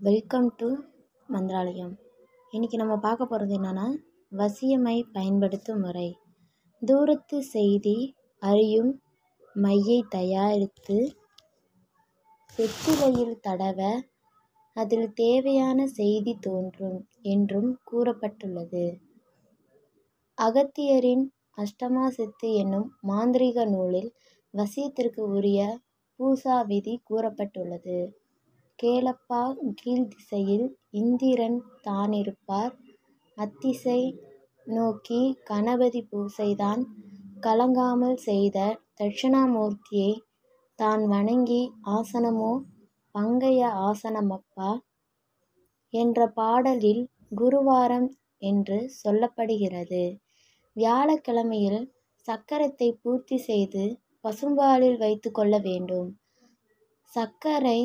Welcome to Mantralayam. இன்றைக்கி நம்ம பார்க்க போகிறது என்னென்னா, வசியமை பயன்படுத்தும் முறை. தூரத்து செய்தி அறியும் மையை தயாரித்து வெற்றிலையில் தடவ அதில் தேவையான செய்தி தோன்றும் என்றும் கூறப்பட்டுள்ளது. அகத்தியரின் அஷ்டமா சித்தி என்னும் மாந்திரீக நூலில் வசியத்திற்கு உரிய பூசா விதி கூறப்பட்டுள்ளது. கேளப்பா கீழ் திசையில் இந்திரன் தானிருப்பார், அத்திசை நோக்கி கணபதி பூசைதான் கலங்காமல் செய்த தட்சிணாமூர்த்தியை தான் வணங்கி ஆசனமோ பங்கைய ஆசனமப்பா என்ற பாடலில் குருவாரம் என்று சொல்லப்படுகிறது. வியாழக்கிழமையில் சக்கரத்தை பூர்த்தி செய்து பசும்பாலில் வைத்து கொள்ள வேண்டும். சர்க்கரை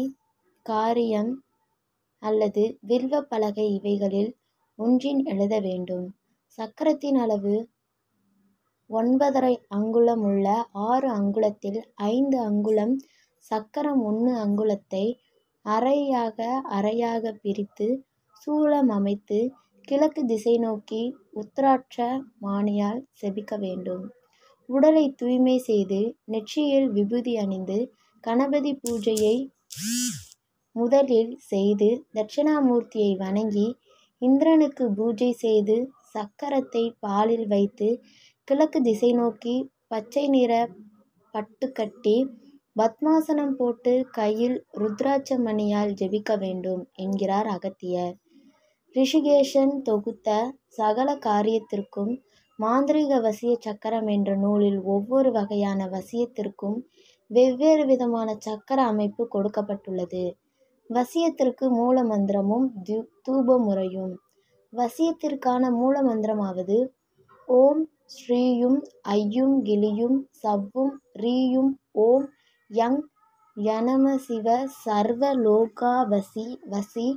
காரியம் அல்லது வில்வ பலகை இவைகளில் ஒன்றின் எழுத வேண்டும். சக்கரத்தின் அளவு 9.5 அங்குலம் உள்ள 6 அங்குலத்தில் 5 அங்குலம் சக்கரம் 1 அங்குலத்தை அரையாக பிரித்து சூலம் அமைத்து கிழக்கு திசை நோக்கி உத்திராட்ச மாணியால் செபிக்க வேண்டும். உடலை தூய்மை செய்து நெற்றியில் விபூதி அணிந்து கணபதி பூஜையை முதலில் செய்து தட்சிணாமூர்த்தியை வணங்கி இந்திரனுக்கு பூஜை செய்து சக்கரத்தை பாலில் வைத்து கிழக்கு திசை நோக்கி பச்சை நிற பட்டு கட்டி பத்மாசனம் போட்டு கையில் ருத்ராட்ச மணியால் ஜெபிக்க வேண்டும் என்கிறார் அகத்தியர். ரிஷிகேஷன் தொகுத்த சகல காரியத்திற்கும் மாந்திரீக வசிய சக்கரம் என்ற நூலில் ஒவ்வொரு வகையான வசியத்திற்கும் வெவ்வேறு விதமான சக்கர அமைப்பு கொடுக்கப்பட்டுள்ளது. வசியத்திற்கு மூல மந்திரமும் தூப முறையும். வசியத்திற்கான மூல மந்திரமாவது ஓம் ஸ்ரீயும் ஐயும் கிளியும் சவ்வும் ரீயும் ஓம் யங் யநமசிவ சர்வ லோகா வசி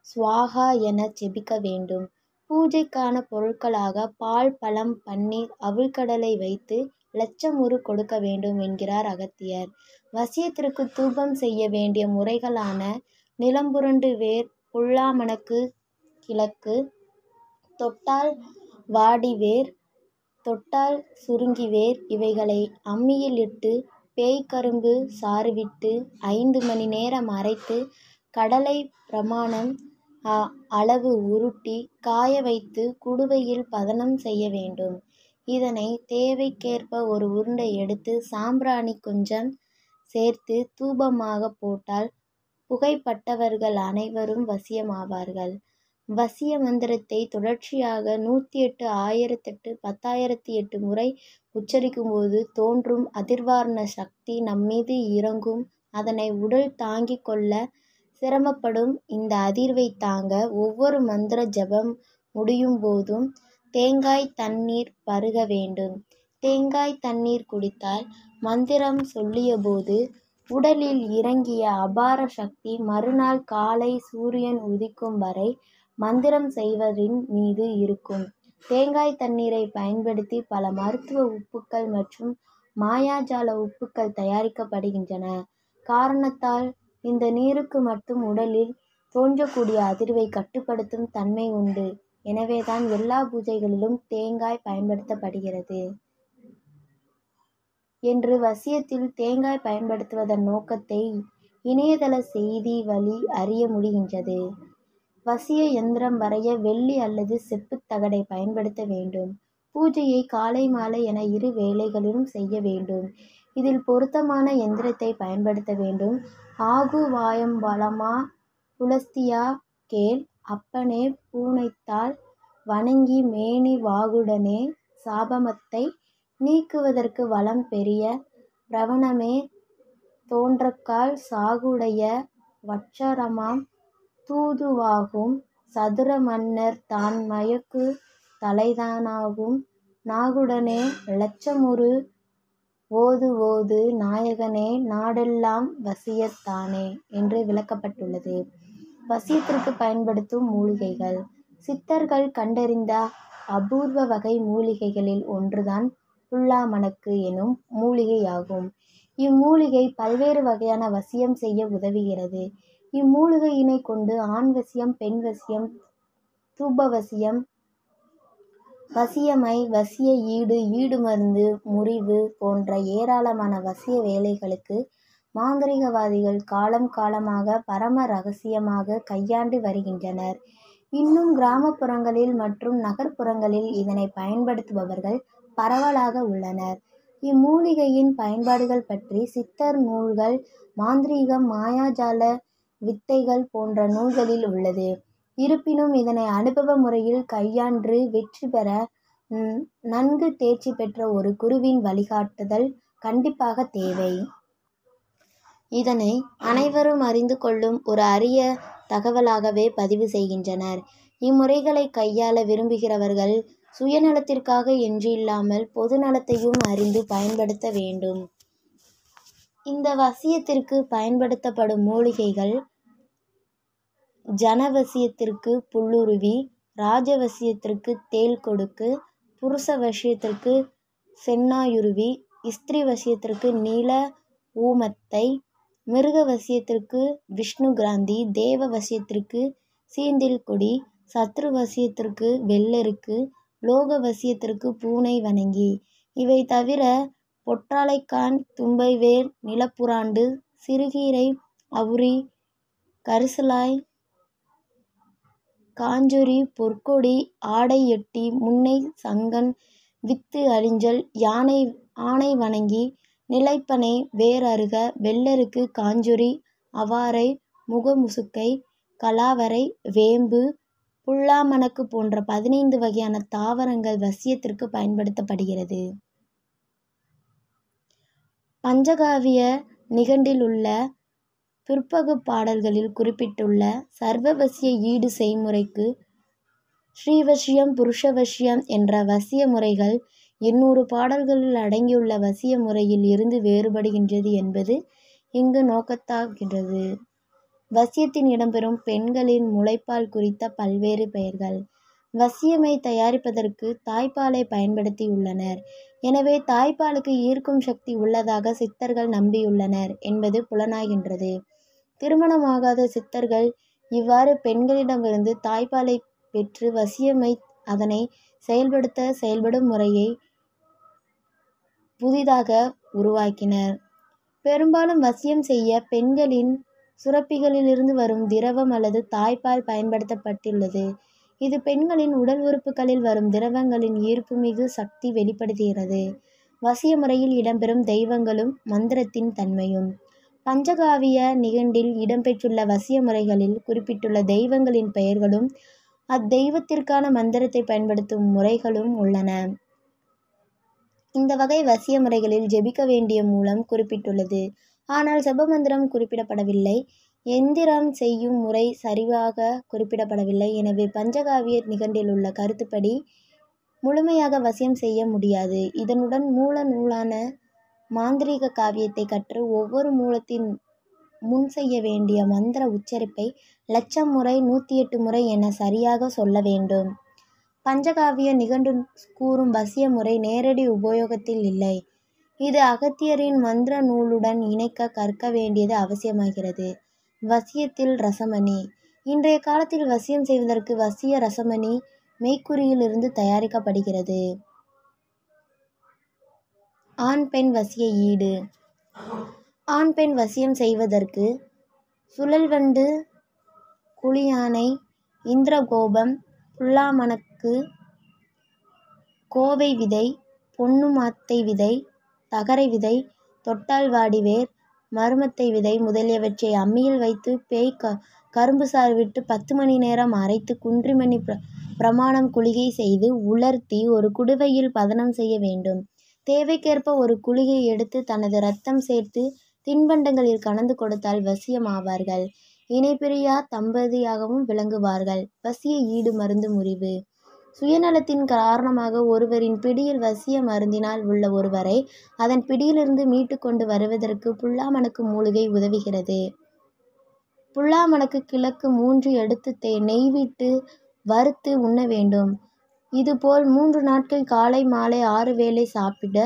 ஸ்வாகா என ஜெபிக்க வேண்டும். பூஜைக்கான பொருட்களாக பால், பழம், பன்னீர், அவிழ்கடலை வைத்து லட்சமுறு கொடுக்க வேண்டும் என்கிறார் அகத்தியர். வசியத்திற்கு தூபம் செய்ய வேண்டிய முறைகளான நிலம்புரண்டு வேர், புல்லாமணக்கு கிழக்கு, தொட்டால் வாடி வேர், தொட்டால் சுருங்கி வேர் இவைகளை அம்மியில் இட்டு பேய்கரும்பு சாறுவிட்டு 5 மணி நேரம் அரைத்து கடலை பிரமாணம் அளவு உருட்டி காய வைத்து குடுவையில் பதனம் செய்ய வேண்டும். இதனை தேவைக்கேற்ப ஒரு உருண்டை எடுத்து சாம்பிராணி கொஞ்சம் சேர்த்து தூபமாக போட்டால் புகைப்பட்டவர்கள் அனைவரும் வசியமாவார்கள். வசிய மந்திரத்தை தொடர்ச்சியாக 108, 1008, 10,008 முறை உச்சரிக்கும்போது தோன்றும் அதிர்வாரண சக்தி நம்மீது இறங்கும். அதனை உடல் தாங்கிக் கொள்ள சிரமப்படும். இந்த அதிர்வை தாங்க ஒவ்வொரு மந்திர ஜபம் முடியும் போதும் தேங்காய் தண்ணீர் பருக வேண்டும். தேங்காய் தண்ணீர் குடித்தால் மந்திரம் சொல்லியபோது உடலில் இறங்கிய அபார சக்தி மறுநாள் காலை சூரியன் உதிக்கும் வரை மந்திரம் செய்வரின் மீது இருக்கும். தேங்காய் தண்ணீரை பயன்படுத்தி பல மருத்துவ உப்புக்கள் மற்றும் மாயாஜால உப்புக்கள் தயாரிக்கப்படுகின்றன. காரணத்தால் இந்த நீருக்கு மட்டும் உடலில் தோன்றக்கூடிய அதிர்வை கட்டுப்படுத்தும் தன்மை உண்டு. எனவேதான் எல்லா பூஜைகளிலும் தேங்காய் பயன்படுத்தப்படுகிறது என்று வசியத்தில் தேங்காய் பயன்படுத்துவதன் நோக்கத்தை இணையதள செய்தி வழி அறிய முடிகின்றது. வசிய யந்திரம் வரைய வெள்ளி அல்லது செப்புத் தகடை பயன்படுத்த வேண்டும். பூஜையை காலை மாலை என 2 வேளைகளிலும் செய்ய வேண்டும். இதில் பொருத்தமான எந்திரத்தை பயன்படுத்த வேண்டும். ஆகு வாயம் பலமா புலஸ்தியா கேள் அப்பனே பூனைத்தாள் வணங்கி மேனி வாகுடனே சாபமத்தை நீக்குவதற்கு வளம் பெரிய பிரவணமே தோன்றக்கால் சாகுடைய வட்சரமாம் தூதுவாகும் சதுர மன்னர் தான் மயக்கு தலைதானாகும் நாகுடனே லட்சமுறு ஓது நாயகனே நாடெல்லாம் வசியத்தானே என்று விளக்கப்பட்டுள்ளது. வசியத்திற்கு பயன்படுத்தும் மூலிகைகள். சித்தர்கள் கண்டறிந்த அபூர்வ வகை மூலிகைகளில் ஒன்றுதான் புல்லாமணக்கு எனும் மூலிகையாகும். இம்மூலிகை பல்வேறு வகையான வசியம் செய்ய உதவுகிறது. இம்மூலிகையினை கொண்டு ஆண் வசியம், பெண் வசியம், தூபவசியம், வசியமை, வசிய ஈடு, ஈடு மருந்து, முறிவு போன்ற ஏராளமான வசிய வேலைகளுக்கு மாந்திரிகவாதிகள் காலம் காலமாக பரம ரகசியமாக கையாண்டு வருகின்றனர். இன்னும் கிராமப்புறங்களில் மற்றும் நகர்ப்புறங்களில் இதனை பயன்படுத்துபவர்கள் பரவலாக உள்ளனர். இம்மூலிகையின் பயன்பாடுகள் பற்றி சித்தர் நூல்கள், மாந்திரீகம், மாயாஜால வித்தைகள் போன்ற நூல்களில் உள்ளது. இருப்பினும் இதனை அனுபவ முறையில் கையாண்டு வெற்றி பெற நன்கு தேர்ச்சி பெற்ற ஒரு குருவின் வழிகாட்டுதல் கண்டிப்பாக தேவை. இதனை அனைவரும் அறிந்து கொள்ளும் ஒரு அரிய தகவலாகவே பதிவு செய்கின்றனர். இம்முறைகளை கையாள விரும்புகிறவர்கள் சுயநலத்திற்காக என்றில்லாமல் பொது நலத்தையும் அறிந்து பயன்படுத்த வேண்டும். இந்த வசியத்திற்கு பயன்படுத்தப்படும் மூலிகைகள் ஜனவசியத்திற்கு புல்லுருவி, ராஜவசியத்திற்கு தேள் கொடுக்கு, புருஷ வசியத்திற்கு சென்னாயுருவி, ஸ்திரீ வசியத்திற்கு நீல ஊமத்தை, மிருக வசியத்திற்கு விஷ்ணு கிராந்தி, தேவ வசியத்திற்கு சீந்தில் கொடி, சத்ரு வசியத்திற்கு வெள்ளெருக்கு, லோக வசியத்திற்கு பூனை வணங்கி. இவை தவிர பொற்றாழைக்கான், தும்பைவேர், நிலப்புராண்டு, சிறுகீரை, அவுரி, கரிசலாய், காஞ்சொரி, பொற்கொடி, ஆடை எட்டி, முன்னை, சங்கன், வித்து அழிஞ்சல், ஆனை வணங்கி, நிலைப்பனை, வேர் அருக, வெள்ளெருக்கு, காஞ்சொரி, அவாரை, முகமுசுக்கை, கலாவரை, வேம்பு, புல்லாமணக்கு போன்ற 15 வகையான தாவரங்கள் வசியத்திற்கு பயன்படுத்தப்படுகிறது. பஞ்சகாவிய நிகண்டிலுள்ள பிற்பகு பாடல்களில் குறிப்பிட்டுள்ள சர்வவசிய ஈடு செய்முறைக்கு ஸ்ரீவசியம், புருஷவசியம் என்ற வசிய முறைகள் 800 பாடல்களில் அடங்கியுள்ள வசிய முறையில் இருந்து வேறுபடுகின்றது என்பது இங்கு நோக்கத்தாகிறது. வசியத்தில் இடம்பெறும் பெண்களின் முலைப்பால் குறித்த பல்வேறு பெயர்கள். வசியமை தயாரிப்பதற்கு தாய்ப்பாலை பயன்படுத்தியுள்ளனர். எனவே தாய்ப்பாலுக்கு ஈர்க்கும் சக்தி உள்ளதாக சித்தர்கள் நம்பியுள்ளனர் என்பது புலனாகின்றது. திருமணமாகாத சித்தர்கள் இவ்வாறு பெண்களிடமிருந்து தாய்ப்பாலை பெற்று வசியமை அதனை செயல்படும் முறையை புதிதாக உருவாக்கினர். பெரும்பாலும் வசியம் செய்ய பெண்களின் சுரப்பிகளிலிருந்து வரும் திரவம் அல்லது தாய்ப்பால் பயன்படுத்தப்பட்டுள்ளது. இது பெண்களின் உடல் உறுப்புகளில் வரும் திரவங்களின் ஈர்ப்புமிகு சக்தி வெளிப்படுத்துகிறது. வசிய முறையில் இடம்பெறும் தெய்வங்களும் மந்திரத்தின் தன்மையும். பஞ்சகாவிய நிகண்டில் இடம்பெற்றுள்ள வசிய முறைகளில் குறிப்பிட்டுள்ள தெய்வங்களின் பெயர்களும் அத்தெய்வத்திற்கான மந்திரத்தை பயன்படுத்தும் முறைகளும் உள்ளன. இந்த வகை வசிய முறைகளில் ஜெபிக்க வேண்டிய மூலம் குறிப்பிட்டுள்ளது. ஆனால் ஜெபமந்திரம் குறிப்பிடப்படவில்லை. எந்திரம் செய்யும் முறை சரிவாக குறிப்பிடப்படவில்லை. எனவே பஞ்சகாவிய நிகண்டிலுள்ள கருத்துப்படி முழுமையாக வசியம் செய்ய முடியாது. இதனுடன் மூல நூலான மாந்திரீக காவியத்தை கற்று ஒவ்வொரு மூலத்தின் முன் செய்ய வேண்டிய மந்திர உச்சரிப்பை 1000 முறை 108 முறை என சரியாக சொல்ல வேண்டும். பஞ்சகாவிய நிகண்டு கூறும் வசிய முறை நேரடி உபயோகத்தில் இல்லை. இது அகத்தியரின் மந்திர நூலுடன் இணைக்க கற்க வேண்டியது அவசியமாகிறது. வசியத்தில் ரசமணி. இன்றைய காலத்தில் வசியம் செய்வதற்கு வசிய ரசமணி மெய்க்குறியிலிருந்து தயாரிக்கப்படுகிறது. ஆண் பெண் வசிய ஈடு. ஆண் பெண் வசியம் செய்வதற்கு சுழல்வண்டு, குழியானை, இந்திரகோபம், புல்லாமணக்கு, கோவை விதை, பொன்னுமாத்தை விதை, தகரை விதை, தொட்டால்வாடிவேர், மருமத்தை விதை முதலியவற்றை அம்மியில் வைத்து பேய் கரும்பு சாறு விட்டு 10 மணி நேரம் அரைத்து குன்றிமணி பிரமாணம் குளிகை செய்து உலர்த்தி ஒரு குடுவையில் பதனம் செய்ய வேண்டும். தேவைக்கேற்ப ஒரு குளிகை எடுத்து தனது இரத்தம் சேர்த்து தின்பண்டங்களில் கலந்து கொடுத்தால் வசியம் ஆவார்கள். இணைப்பிரியா தம்பதியாகவும் விளங்குவார்கள். வசிய ஈடு மருந்து முறிவு. சுயநலத்தின் காரணமாக ஒருவரின் பிடியில் வசிய மருந்தினால் உள்ள ஒருவரை அதன் பிடியிலிருந்து மீட்டு கொண்டு வருவதற்கு புல்லாமணக்கு மூலிகை உதவுகிறது. புல்லாமணக்கு கிழக்கு 3 எடுத்து நெய்விட்டு வறுத்து உண்ண வேண்டும். இதுபோல் 3 நாட்கள் காலை மாலை 6 வேளை சாப்பிட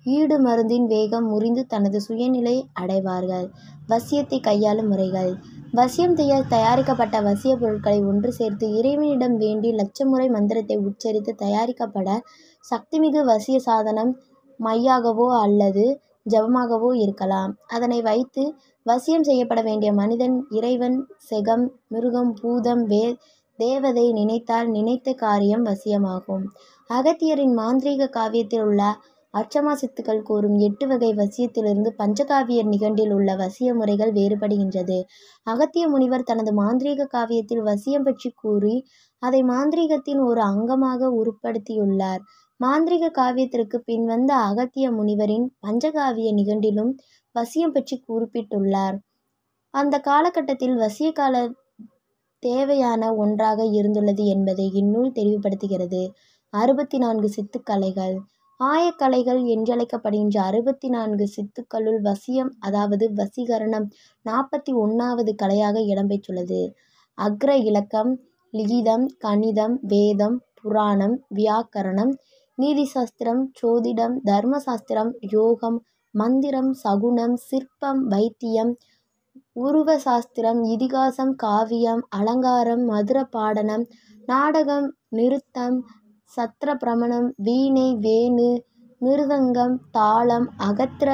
ஈடு மருந்தின் வேகம் முறிந்து தனது சுயநிலை அடைவார்கள். வசியத்தை கையாளும் முறைகள். வசியம் செய்ய தயாரிக்கப்பட்ட வசிய பொருட்களை ஒன்று சேர்த்து இறைவனிடம் வேண்டி லட்சமுறை மந்திரத்தை உச்சரித்து தயாரிக்கப்பட சக்திமிகு வசிய சாதனம் மையாகவோ அல்லது ஜபமாகவோ இருக்கலாம். அதனை வைத்து வசியம் செய்யப்பட வேண்டிய மனிதன் இறைவன், செகம், மிருகம், பூதம், தேவதை நினைத்தால் நினைத்த காரியம் வசியமாகும். அகத்தியரின் மாந்திரீக காவியத்தில் உள்ள அர்ச்சமா சித்துக்கள் கூறும் 8 வகை வசியத்திலிருந்து பஞ்சகாவியர் நிகண்டில் உள்ள வசிய முறைகள் வேறுபடுகின்றது. அகத்திய முனிவர் தனது மாந்திரீக காவியத்தில் வசியம் பற்றி கூறி அதை மாந்திரீகத்தின் ஒரு அங்கமாக உருப்படுத்தியுள்ளார். மாந்திரீக காவியத்திற்கு பின் வந்த அகத்திய முனிவரின் பஞ்சகாவிய நிகண்டிலும் வசியம் பற்றி குறிப்பிட்டுள்ளார். அந்த காலகட்டத்தில் வசிய கால தேவையான ஒன்றாக இருந்துள்ளது என்பதை இந்நூல் தெளிவுபடுத்துகிறது. 64 சித்துக்கலைகள். ஆயக்கலைகள் என்றழைக்கப்படுகின்ற 64 சித்துக்களுள் வசியம் அதாவது வசீகரணம் 41வது கலையாக இடம்பெற்றுள்ளது. அக்ர இலக்கம், லிகிதம், கணிதம், வேதம், புராணம், வியாக்கரணம், நீதிசாஸ்திரம், சோதிடம், தர்மசாஸ்திரம், யோகம், மந்திரம், சகுனம், சிற்பம், வைத்தியம், உருவ சாஸ்திரம், இதிகாசம், காவியம், அலங்காரம், மதுர பாடனம், நாடகம், நிருத்தம், சத்திர பிரமணம், வீணை, வேணு, மிருதங்கம், தாளம், அகத்திர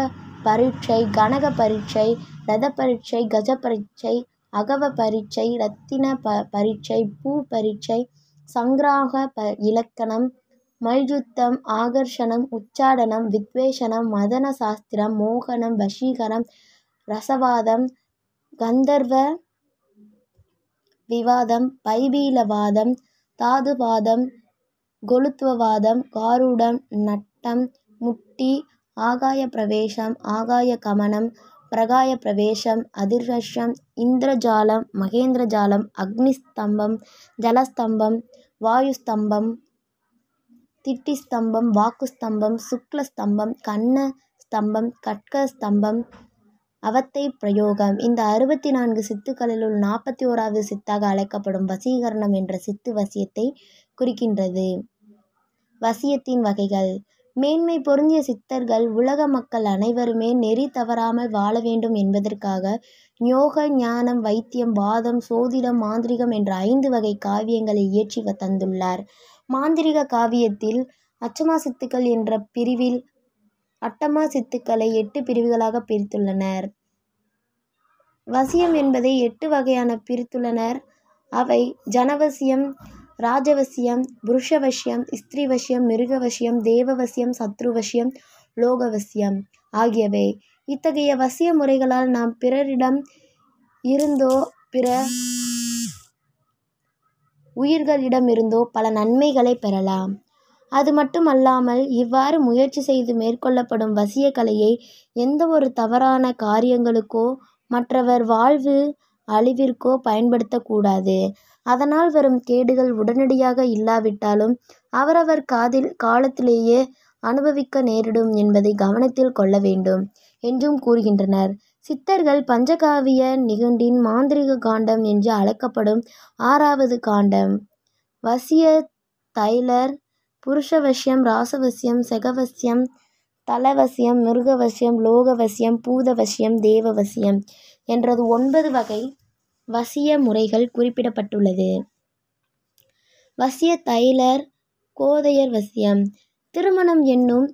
பரீட்சை, கனக பரீட்சை, ரத பரீட்சை, கஜ பரீட்சை, அகவ பரீட்சை, ரத்தின பரீட்சை, பூ பரீட்சை, சங்கிராக இலக்கணம், மல்யுத்தம், ஆகர்ஷணம், உச்சாடனம், வித்வேஷனம், மதன சாஸ்திரம், மோகனம், வசீகரம், ரசவாதம், கந்தர்வ விவாதம், பைபீலவாதம், தாதுவாதம், கொளுத்வவாதம், காருடம், நட்டம், முட்டி, ஆகாய பிரவேசம், ஆகாய கமனம், பிரகாய பிரவேசம், அதிர்வசம், இந்திரஜாலம், மகேந்திரஜாலம், அக்னிஸ்தம்பம், ஜலஸ்தம்பம், வாயுஸ்தம்பம், திட்டிஸ்தம்பம், வாக்குஸ்தம்பம், சுக்லஸ்தம்பம், கண்ண ஸ்தம்பம், கட்க ஸ்தம்பம், அவத்தை பிரயோகம். இந்த 64 சித்துக்களிலுள் 41வது சித்தாக அழைக்கப்படும் வசீகரணம் என்ற சித்து வசியத்தை குறிக்கின்றது. வசியத்தின் வகைகள். மேன்மை பொருந்திய சித்தர்கள் உலக மக்கள் அனைவருமே நெறி தவறாமல் வாழ வேண்டும் என்பதற்காக யோக, ஞானம், வைத்தியம், வாதம், சோதிடம், மாந்திரிகம் என்ற 5 வகை காவியங்களை இயற்றி தந்துள்ளார். மாந்திரிக காவியத்தில் அச்சமா சித்துக்கள் என்ற பிரிவில் அட்டமா சித்துக்களை 8 பிரிவுகளாக பிரித்துள்ளனர். வசியம் என்பதை 8 வகையான பிரித்துள்ளனர். அவை ஜனவசியம், ராஜவசியம், புருஷவசியம், ஸ்திரீவசியம், மிருகவசியம், தேவவசியம், சத்ருவசியம், லோகவசியம் ஆகியவை. இத்தகைய வசிய முறைகளால் நாம் பிறரிடம் இருந்தோ பிற உயிர்களிடமிருந்தோ பல நன்மைகளை பெறலாம். அது மட்டுமல்லாமல் இவ்வாறு முயற்சி செய்து மேற்கொள்ளப்படும் வசிய கலையை எந்த ஒரு தவறான காரியங்களுக்கோ மற்றவர் வாழ்வு அழிவிற்கோ பயன்படுத்தக்கூடாது. அதனால் வரும் கேடுகள் உடனடியாக இல்லாவிட்டாலும் அவரவர் காலத்திலேயே அனுபவிக்க நேரிடும் என்பதை கவனத்தில் கொள்ள வேண்டும் என்றும் கூறுகின்றனர். சித்தர்கள் பஞ்சகாவிய நிகண்டின் மாந்திரிக காண்டம் என்று அழைக்கப்படும் 6வது காண்டம் வசிய தைலர் புருஷவசியம், ராசவசியம், செகவசியம், தலவசியம், மிருகவசியம், லோகவசியம், பூதவசியம், தேவவசியம் என்றது 9 வகை வசிய முறைகள் குறிப்பிடப்பட்டுள்ளது. வசிய தைலர் கோதையர் வசியம். திருமணம் என்னும்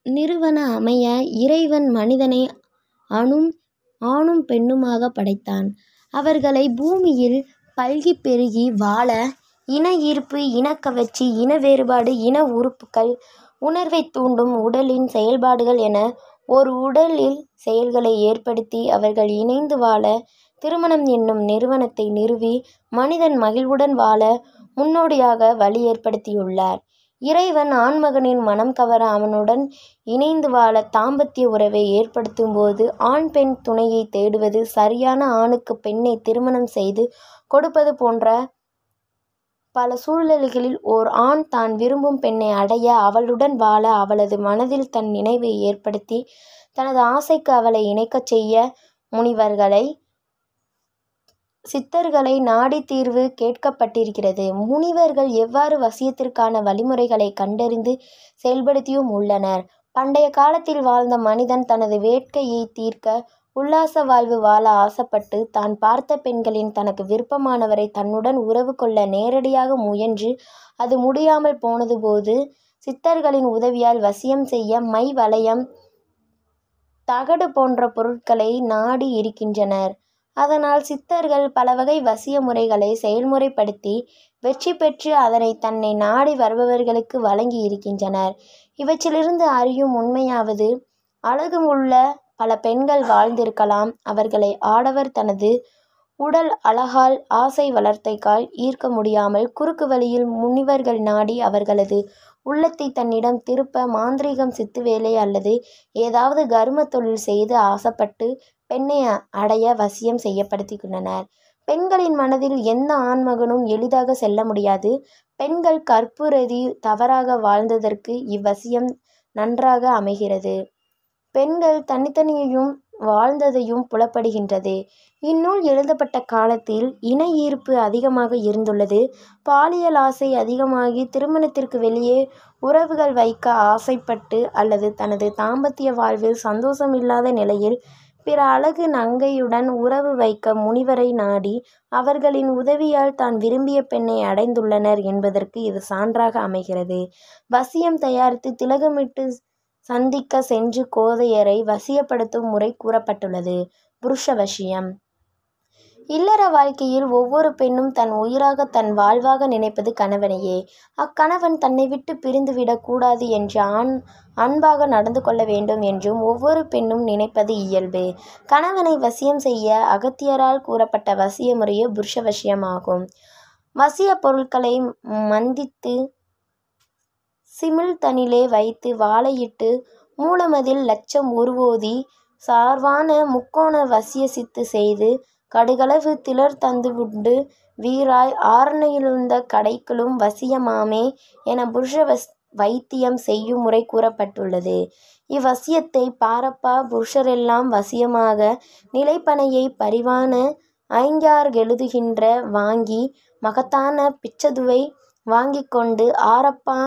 நிறுவன அமைய இறைவன் மனிதனை ஆணும் பெண்ணுமாக படைத்தான். அவர்களை பூமியில் பல்கி பெருகி வாழ இன ஈர்ப்பு, இனக்கவர்ச்சி, இன வேறுபாடு, இன உறுப்புகள், உணர்வை தூண்டும் உடலின் செயல்பாடுகள் என ஒரு உடலில் செயல்களை ஏற்படுத்தி அவர்கள் இணைந்து வாழ திருமணம் என்னும் நிறுவனத்தை நிறுவி மனிதன் மகிழ்வுடன் வாழ முன்னோடியாக வழி ஏற்படுத்தியுள்ளார். இறைவன் ஆண்மகனின் மனம் கவர அவனுடன் இணைந்து வாழ தாம்பத்திய உறவை ஏற்படுத்தும் போது ஆண் பெண் துணையை தேடுவது, சரியான ஆணுக்கு பெண்ணை திருமணம் செய்து கொடுப்பது போன்ற பல சூழ்நிலைகளில் ஓர் ஆண் தான் விரும்பும் பெண்ணை அடைய, அவளுடன் வாழ அவளது மனதில் தன் நினைவை ஏற்படுத்தி தனது ஆசைக்கு அவளை இணைக்கச் செய்ய முனிவர்களை சித்தர்களை நாடி தீர்வு கேட்கப்பட்டிருக்கிறது. முனிவர்கள் எவ்வாறு வசியத்திற்கான வழிமுறைகளை கண்டறிந்து செயல்படுத்தியும் உள்ளனர். பண்டைய காலத்தில் வாழ்ந்த மனிதன் தனது வேட்கையை தீர்க்க உல்லாச வாழ்வு வாழ ஆசைப்பட்டு தான் பார்த்த பெண்களின் தனக்கு விருப்பமானவரை தன்னுடன் உறவு கொள்ள நேரடியாக முயன்று அது முடியாமல் போனதுபோது சித்தர்களின் உதவியால் வசியம் செய்ய மை, வளையம், தகடு போன்ற பொருட்களை நாடி இருக்கின்றனர். அதனால் சித்தர்கள் பலவகை வசிய முறைகளை செயல்முறைப்படுத்தி வெற்றி பெற்று அதனை தன்னை நாடி வருபவர்களுக்கு வழங்கி இருக்கின்றனர். இவற்றிலிருந்து அறியும் உண்மையாவது, அழகு உள்ள பல பெண்கள் வாழ்ந்திருக்கலாம். அவர்களை ஆடவர் தனது உடல் அழகால், ஆசை வளர்த்தைக்கால் ஈர்க்க முடியாமல் குறுக்கு வழியில் முனிவர்கள் நாடி அவர்களது உள்ளத்தை தன்னிடம் திருப்ப மாந்திரீகம், சித்துவேலை அல்லது ஏதாவது கரும தொழில் செய்து ஆசைப்பட்டு பெண்ணை அடைய வசியம் செய்யப்படுத்தினர். பெண்களின் மனதில் எந்த ஆண்மகனும் எளிதாக செல்ல முடியாது. பெண்கள் கற்புறுதி தவறாக வாழ்ந்ததற்கு இவ்வசியம் நன்றாக அமைகிறது. பெண்கள் தனித்தனியையும் வாழ்ந்ததையும் புலப்படுகின்றது. இந்நூல் எழுதப்பட்ட காலத்தில் இன ஈர்ப்பு அதிகமாக இருந்துள்ளது. பாலியல் ஆசை அதிகமாகி திருமணத்திற்கு வெளியே உறவுகள் வைக்க ஆசைப்பட்டு அல்லது தனது தாம்பத்திய வாழ்வில் சந்தோஷமில்லாத நிலையில் பிற அழகு நங்கையுடன் உறவு வைக்க முனிவரை நாடி அவர்களின் உதவியால் தான் விரும்பிய பெண்ணை அடைந்துள்ளனர் என்பதற்கு இது சான்றாக அமைகிறது. வசியம் தயாரித்து திலகமிட்டு சந்திக்க சென்று கோதையரை வசியப்படுத்தும் முறை கூறப்பட்டுள்ளது. புருஷ வசியம். இல்லற வாழ்க்கையில் ஒவ்வொரு பெண்ணும் தன் உயிராக, தன் வாழ்வாக நினைப்பது கணவனையே. அக்கணவன் தன்னை விட்டு பிரிந்துவிடக் கூடாது என்று அன்பாக நடந்து கொள்ள வேண்டும் என்றும் ஒவ்வொரு பெண்ணும் நினைப்பது இயல்பு. கணவனை வசியம் செய்ய அகத்தியரால் கூறப்பட்ட வசிய முறையே புருஷ வசியமாகும். வசிய பொருட்களை மந்தித்து சிமிழ்தனிலே வைத்து வாழையிட்டு மூலமதில் லட்சம் உருவோதி சார்வான முக்கோண வசிய சித்து செய்து கடுகளவு திலர் தந்து உண்டு வீராய் ஆரணையிலுந்த கடைகளும் வசியமாமே என புருஷ வைத்தியம் செய்யும் முறை கூறப்பட்டுள்ளது. இவ்வசியத்தை பாரப்பா புருஷரெல்லாம் வசியமாக நிலைப்பனையை பரிவான ஐங்கார்கெழுதுகின்ற வாங்கி மகத்தான பிச்சதுவை வாங்கிக் கொண்டு ஆரப்பா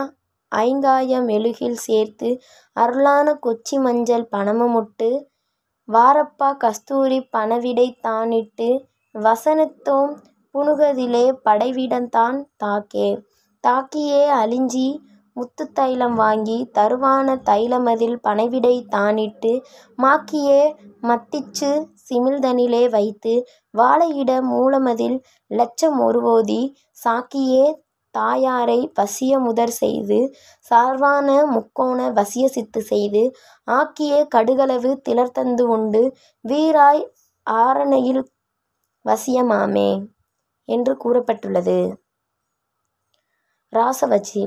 ஐங்காய மெழுகில் சேர்த்து அருளான கொச்சி மஞ்சள் பணமுமுட்டு வாரப்பா கஸ்தூரி பணவிடை தானிட்டு வசனத்தோம் புனுகதிலே படைவிடந்தான் தாக்கியே அழிஞ்சி முத்து தைலம் வாங்கி தருவான தைலமதில் பனைவிடை தானிட்டு மாக்கியே மத்திச்சு சிமிழ்தனிலே வைத்து வாழையிட மூலமதில் லட்சம் ஒருவோதி சாக்கியே தாயாரை வசிய முதற் செய்து சார்வான முக்கோண வசிய சித்து செய்து ஆக்கியே கடுகளவு திலர்தந்து உண்டு வீராய் ஆரணையில் வசியமாமே என்று கூறப்பட்டுள்ளது.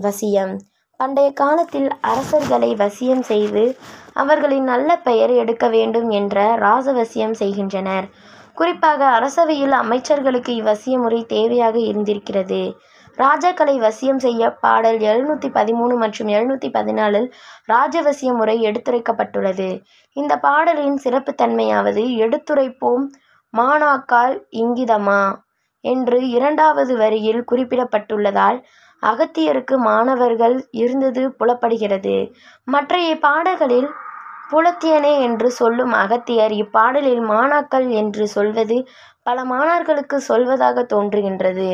வசியம். பண்டைய காலத்தில் அரசர்களை வசியம் செய்து அவர்களின் நல்ல பெயர் எடுக்க வேண்டும் என்ற ராசவசியம் செய்கின்றனர். குறிப்பாக அரசவையில் அமைச்சர்களுக்கு இவ்வசிய முறை தேவையாக இருந்திருக்கிறது. ராஜாக்களை வசியம் செய்ய பாடல் 713 மற்றும் 714 ராஜவசிய முறை எடுத்துரைக்கப்பட்டுள்ளது. இந்த பாடலின் சிறப்புத்தன்மையாவது, எடுத்துரைப்போம் மாணாக்கால் இங்கிதமா என்று 2வது வரியில் குறிப்பிடப்பட்டுள்ளதால் அகத்தியருக்கு மாணவர்கள் இருந்தது புலப்படுகிறது. மற்றைய பாடல்களில் புலத்தியனே என்று சொல்லும் அகத்தியர் இப்பாடலில் மாணாக்கள் என்று சொல்வது பல மாணார்களுக்கு சொல்வதாக தோன்றுகின்றது.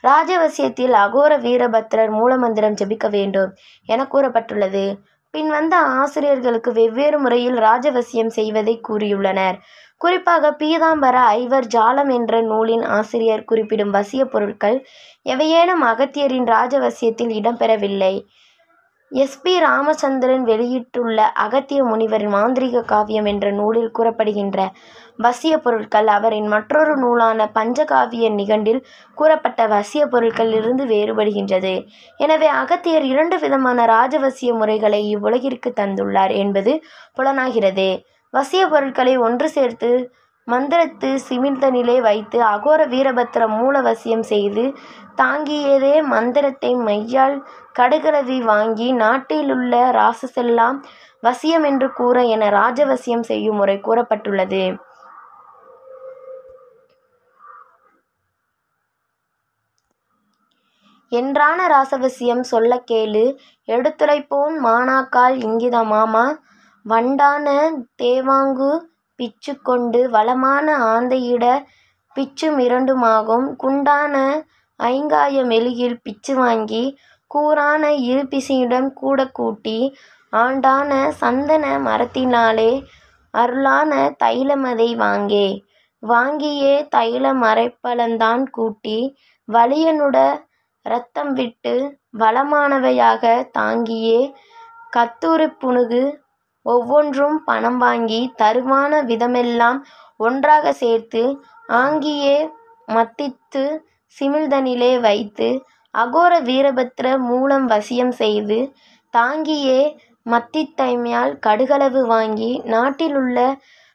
ராஜவசியத்தில் அகோர வீரபத்ரர் மூலமந்திரம் ஜபிக்க வேண்டும் என கூறப்பட்டுள்ளது. பின் வந்த ஆசிரியர்களுக்கு வெவ்வேறு முறையில் ராஜவசியம் செய்வதை கூறியுள்ளனர். குறிப்பாக பீதாம்பர ஐவர் ஜாலம் என்ற நூலின் ஆசிரியர் குறிப்பிடும் வசிய பொருட்கள் எவையேனும் அகத்தியரின் ராஜவசியத்தில் இடம்பெறவில்லை. எஸ்.பி. ராமச்சந்திரன் வெளியிட்டுள்ள அகத்திய முனிவரின் மாந்திரீக காவியம் என்ற நூலில் கூறப்படுகின்ற வசிய பொருட்கள் அவரின் மற்றொரு நூலான பஞ்சகாவிய நிகண்டில் கூறப்பட்ட வசிய பொருட்களிலிருந்து வேறுபடுகின்றது. எனவே அகத்தியர் 2 விதமான ராஜவசிய முறைகளை இவ்வுலகிற்கு தந்துள்ளார் என்பது புலனாகிறது. வசிய பொருட்களை ஒன்று சேர்த்து மந்திரத்து சிமிழ்தனிலே வைத்து அகோர வீரபத்ர மூல வசியம் செய்து தாங்கியதே மந்திரத்தை மையால் கடுகளவி வாங்கி நாட்டிலுள்ள ராசசெல்லாம் வசியம் என்று கூற என ராஜவசியம் செய்யும் முறை கூறப்பட்டுள்ளது. என்றான ராசவசியம் சொல்ல கேளு எடுத்துரைப்போன் மாணாக்கால் இங்கிதமாமா வண்டான தேவாங்கு பிச்சு கொண்டு வளமான ஆந்தையிட பிச்சும் இரண்டுமாகும். குண்டான ஐங்காய மெழுகில் பிச்சு வாங்கி கூரான இருபிசியுடன் கூடக் கூட்டி ஆண்டான சந்தன மரத்தினாலே அருளான தைலமதை வாங்கே. வாங்கியே தைல மரைப்பழந்தான் கூட்டி வலியனுட இரத்தம் விட்டு வளமானவையாக தாங்கியே கத்தூரிப் புனுகு ஒவ்வொன்றும் பணம் வாங்கி தருவான விதமெல்லாம் ஒன்றாகச் சேர்த்து ஆங்கியே மத்தித்து சிமிழ்தனிலே வைத்து அகோர வீரபத்ர மூலம் வசியம் செய்து தாங்கியே மத்தித்தைமையால் கடுகளவு வாங்கி நாட்டிலுள்ள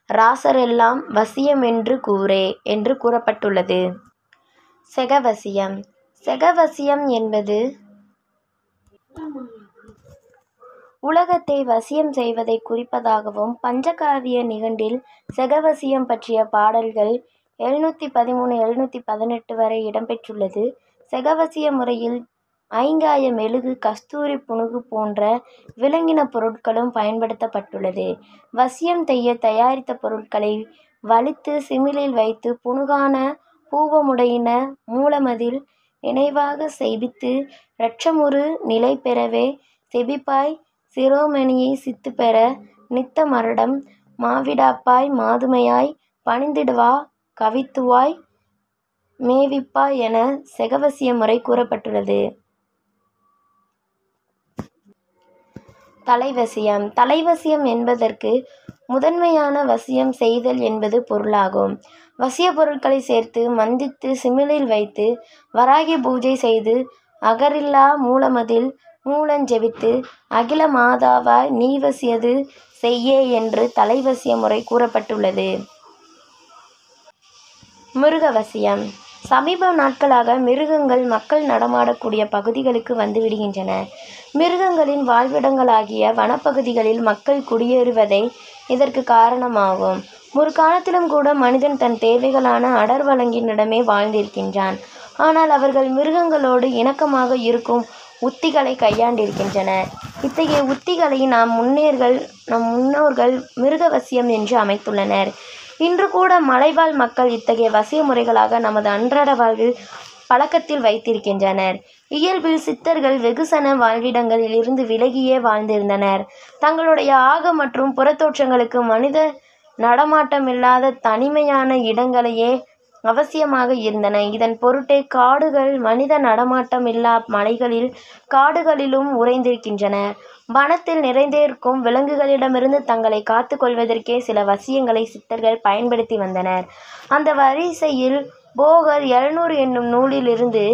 ராசரெல்லாம் வசியமென்று கூறே என்று கூறப்பட்டுள்ளது. செகவசியம். செகவசியம் என்பது உலகத்தை வசியம் செய்வதை குறிப்பதாகவும் பஞ்சகாவிய நிகண்டில் செகவசியம் பற்றிய பாடல்கள் 713 718 வரை இடம்பெற்றுள்ளது. செகவசிய முறையில் ஐங்காய மெழுகு கஸ்தூரி புனுகு போன்ற விலங்கின பொருட்களும் பயன்படுத்தப்பட்டுள்ளது. வசியம் செய்ய தயாரித்த பொருட்களை வலித்து சிமிழில் வைத்து புனுகான பூவமுடையின மூலமதில் நினைவாக செய்பித்து இரட்சமுறு நிலை பெறவே செபிப்பாய் சிரோமணியை சித்துப்பெற நித்த மரடம் மாவிடாப்பாய் மாதுமையாய் பணிந்திடுவா கவித்துவாய் மேவிப்பாய் என செகவசிய முறை கூறப்பட்டுள்ளது. தலைவசியம். தலைவசியம் என்பதற்கு முதன்மையான வசியம் செய்தல் என்பது பொருளாகும். வசிய பொருட்களை சேர்த்து மந்தித்து சிமிழில் வைத்து வராகி பூஜை செய்து அகரில்லா மூலமதில் மூலஞ்செபித்து அகில மாதாவாய் நீவசியது செய்யே என்று தலைவசிய முறை கூறப்பட்டுள்ளது. மிருகவசியம். சமீப நாட்களாக மிருகங்கள் மக்கள் நடமாடக்கூடிய பகுதிகளுக்கு வந்துவிடுகின்றன. மிருகங்களின் வாழ்விடங்களாகிய வனப்பகுதிகளில் மக்கள் குடியேறுவதே இதற்கு காரணமாகும். முற்காலத்திலும் கூட மனிதன் தன் தேவைகளான அடர்வழங்கினிடமே வாழ்ந்திருக்கின்றான். ஆனால் அவர்கள் மிருகங்களோடு இணக்கமாக இருக்கும் உத்திகளை கையாண்டிருக்கின்றனர். இத்தகைய உத்திகளை நம் முன்னோர்கள் மிருகவசியம் என்று அமைத்துள்ளனர். இன்று கூட மலைவாழ் மக்கள் இத்தகைய வசிய முறைகளாக நமது அன்றாட வாழ்வில் பழக்கத்தில் வைத்திருக்கின்றனர். இயல்பில் சித்தர்கள் வெகுசன வாழ்விடங்களில் இருந்து விலகியே வாழ்ந்திருந்தனர். தங்களுடைய ஆக மற்றும் புறத்தோற்றங்களுக்கு மனித நடமாட்டமில்லாத தனிமையான இடங்களையே அவசியமாக இருந்தன. இதன் பொருட்டே காடுகள் மனித நடமாட்டமில்லா மலைகளில் காடுகளிலும் உறைந்திருக்கின்றன. வனத்தில் நிறைந்திருக்கும் விலங்குகளிடமிருந்து தங்களை காத்து கொள்வதற்கே சில வசியங்களை சித்தர்கள் பயன்படுத்தி வந்தனர். அந்த வரிசையில் போகர் 700 என்னும் நூலிலிருந்து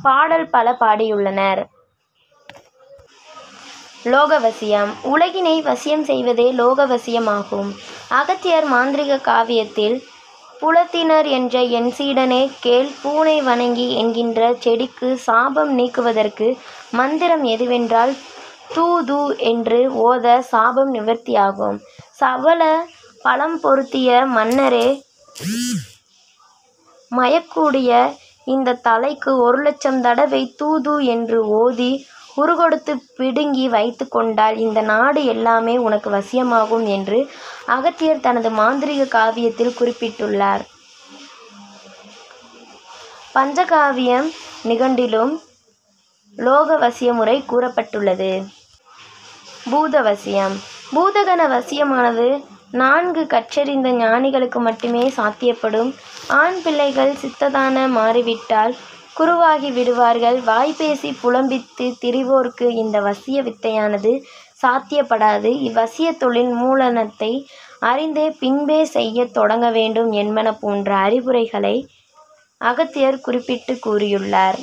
பாடல் பல பாடியுள்ளனர். லோகவசியம். உலகினை வசியம் செய்வதே லோகவசியமாகும். அகத்தியர் மாந்திரிக காவியத்தில் புலத்தினர் என்ற என் சீடனே கேள் பூனை வணங்கி என்கின்ற செடிக்கு சாபம் நீக்குவதற்கு மந்திரம் எதுவென்றால் தூது என்று ஓத சாபம் நிவர்த்தியாகும். சவள பழம் பொருத்திய மன்னரே மயக்கூடிய இந்த தலைக்கு 1,00,000 தடவை தூது என்று ஓதி உருகொடுத்து பிடுங்கி வைத்து கொண்டால் இந்த நாடு எல்லாமே உனக்கு வசியமாகும் என்று அகத்தியர் தனது மாந்திரிக காவியத்தில் குறிப்பிட்டுள்ளார். பஞ்சகாவியம் நிகண்டிலும் லோகவசிய முறை கூறப்பட்டுள்ளது. பூதவசியம். பூதகண வசியமானது 4 கற்றறிந்த ஞானிகளுக்கு மட்டுமே சாத்தியப்படும். ஆண் பிள்ளைகள் சித்ததான மாறிவிட்டால் குருவாகி விடுவார்கள். வாய்பேசி புலம்பித்து திரிவோர்க்கு இந்த வசிய வித்தையானது சாத்தியப்படாது. இவ்வசிய தொழில் மூலனத்தை அறிந்தே பின்பே செய்ய தொடங்க வேண்டும் என்பன போன்ற அறிவுரைகளை அகத்தியர் குறிப்பிட்டு கூறியுள்ளார்.